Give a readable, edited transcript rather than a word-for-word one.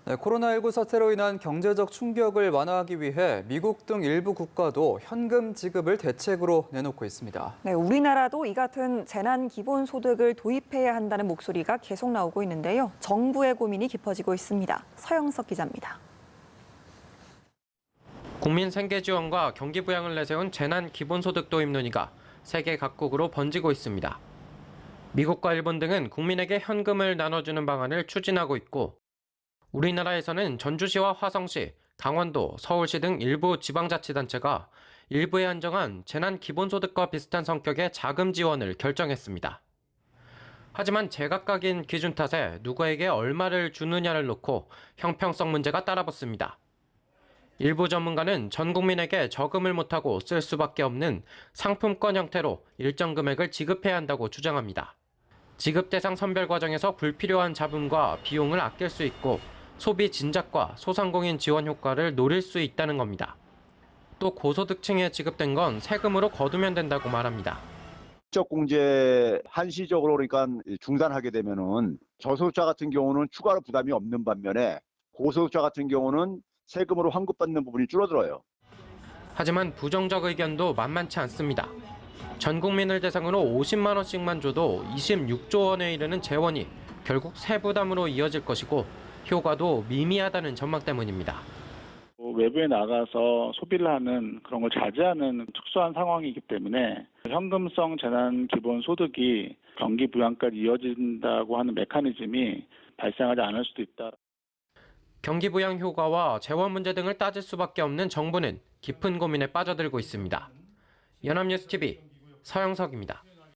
네, 코로나19 사태로 인한 경제적 충격을 완화하기 위해 미국 등 일부 국가도 현금 지급을 대책으로 내놓고 있습니다. 네, 우리나라도 이 같은 재난 기본소득을 도입해야 한다는 목소리가 계속 나오고 있는데요. 정부의 고민이 깊어지고 있습니다. 서영석 기자입니다. 국민 생계 지원과 경기 부양을 내세운 재난 기본소득 도입 논의가 세계 각국으로 번지고 있습니다. 미국과 일본 등은 국민에게 현금을 나눠주는 방안을 추진하고 있고, 우리나라에서는 전주시와 화성시, 강원도, 서울시 등 일부 지방자치단체가 일부에 한정한 재난 기본소득과 비슷한 성격의 자금 지원을 결정했습니다. 하지만 제각각인 기준 탓에 누구에게 얼마를 주느냐를 놓고 형평성 문제가 따라붙습니다. 일부 전문가는 전 국민에게 저금을 못하고 쓸 수밖에 없는 상품권 형태로 일정 금액을 지급해야 한다고 주장합니다. 지급 대상 선별 과정에서 불필요한 잡음과 비용을 아낄 수 있고 소비 진작과 소상공인 지원 효과를 노릴 수 있다는 겁니다. 또 고소득층에 지급된 건 세금으로 거두면 된다고 말합니다. 공제 한시적으로 그러니까 중단하게 되면은 저소득자 같은 경우는 추가로 부담이 없는 반면에 고소득자 같은 경우는 세금으로 환급받는 부분이 줄어들어요. 하지만 부정적 의견도 만만치 않습니다. 전 국민을 대상으로 50만 원씩만 줘도 26조 원에 이르는 재원이 결국 세부담으로 이어질 것이고 효과도 미미하다는 전망 때문입니다. 외부에 나가서 소비를 하는 그런 걸 자제하는 특수한 상황이기 때문에 현금성 재난 기본 소득이 경기 부양까지 이어진다고 하는 메커니즘이 발생하지 않을 수도 있다. 경기 부양 효과와 재원 문제 등을 따질 수밖에 없는 정부는 깊은 고민에 빠져들고 있습니다. 연합뉴스TV 서영석입니다.